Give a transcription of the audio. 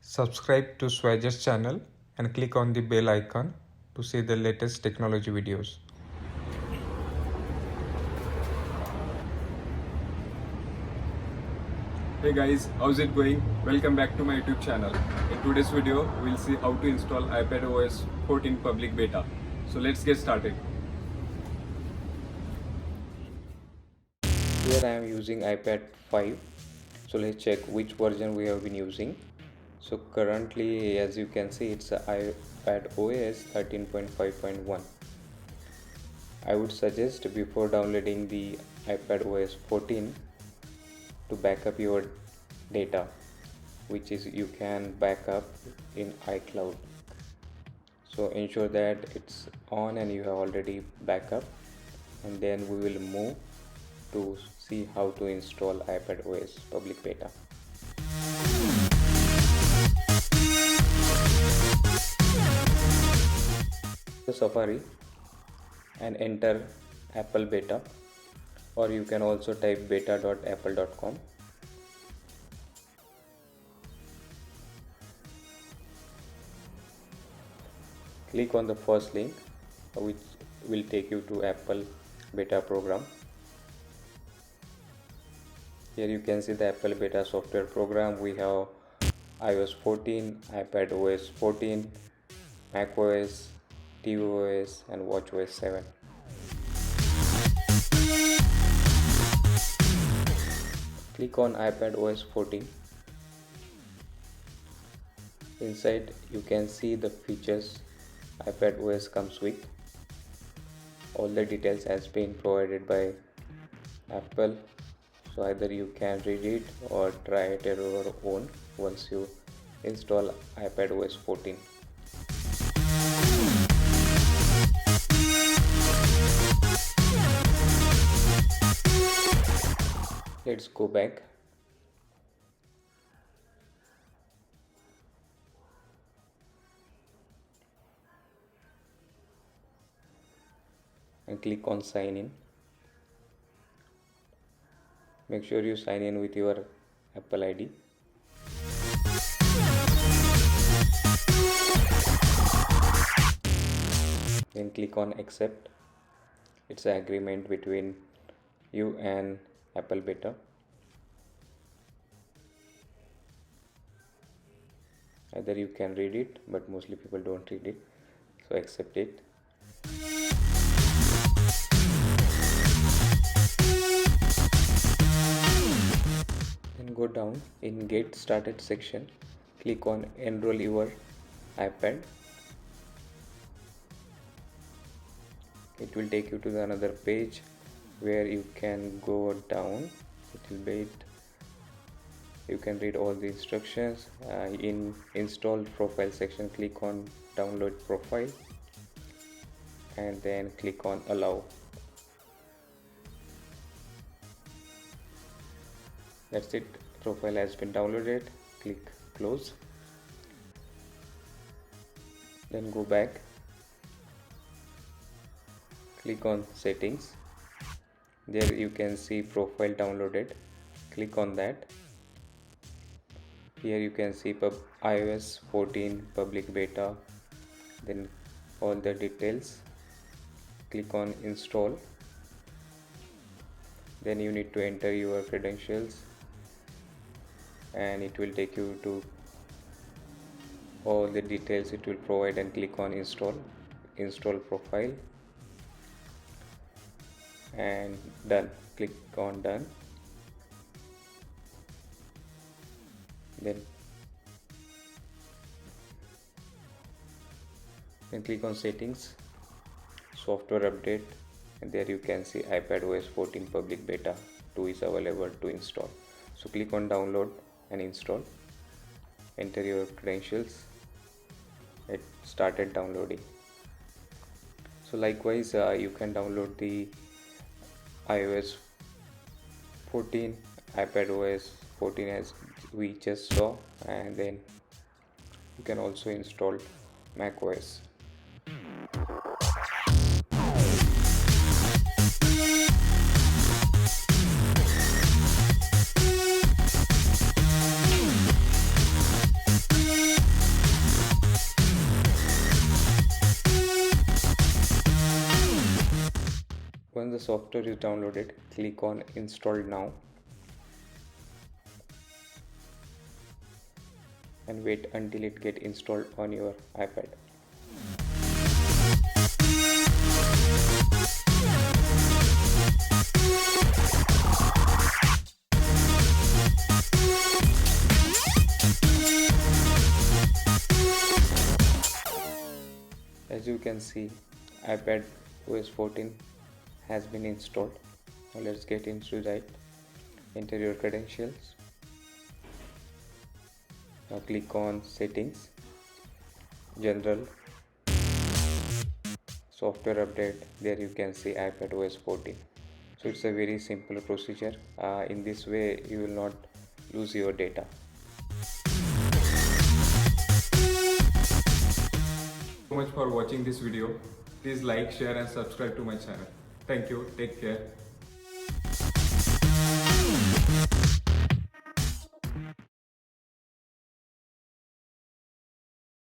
Subscribe to Swaadgets channel and click on the bell icon to see the latest technology videos. Hey guys, how's it going? Welcome back to my YouTube channel. In today's video, we'll see how to install iPadOS 14 public beta. So let's get started. Here I am using iPad 5. So let's check which version we have been using. So currently, as you can see, it's iPadOS 13.5.1. I would suggest before downloading the iPadOS 14 to back up your data, which is you can back up in iCloud. So ensure that it's on and you have already backup, and then we will move to see how to install iPadOS public beta. The Safari and enter Apple beta, or you can also type beta.apple.com. Click on the first link, which will take you to Apple beta program. Here you can see the Apple beta software program. We have iOS 14, iPadOS 14, macOS, tvOS and watchOS 7. Click on iPadOS 14. Inside you can see the features iPadOS comes with. All the details has been provided by Apple, so either you can read it or try it at your own once you install iPadOS 14. Let's go back. And click on sign in. Make sure you sign in with your Apple ID. Then click on accept. It's an agreement between you and Apple beta. Either you can read it, but mostly people don't read it, so accept it. Then go down in get started section, click on enroll your iPad. It will take you to another page where you can go down a little bit. You can read all the instructions. In installed profile section, click on download profile and then click on allow. That's it, profile has been downloaded. Click close. Then go back, click on settings. There you can see profile downloaded. Click on that. Here you can see iOS 14 public beta, then all the details. Click on install. Then you need to enter your credentials and it will take you to all the details it will provide, and click on install profile and done. Click on done. Then click on settings, software update, and there you can see iPadOS 14 public beta 2 is available to install. So click on download and install. Enter your credentials. It started downloading. So likewise you can download the iOS 14, iPadOS 14 as we just saw, and then you can also install macOS. Once the software is downloaded, click on install now and wait until it gets installed on your iPad. As you can see, iPadOS 14 has been installed. Now let's get into that. Enter your credentials. Now click on Settings, General, Software Update. There you can see iPadOS 14. So it's a very simple procedure. In this way you will not lose your data. So much for watching this video. Please like, share and subscribe to my channel. Thank you. Take care.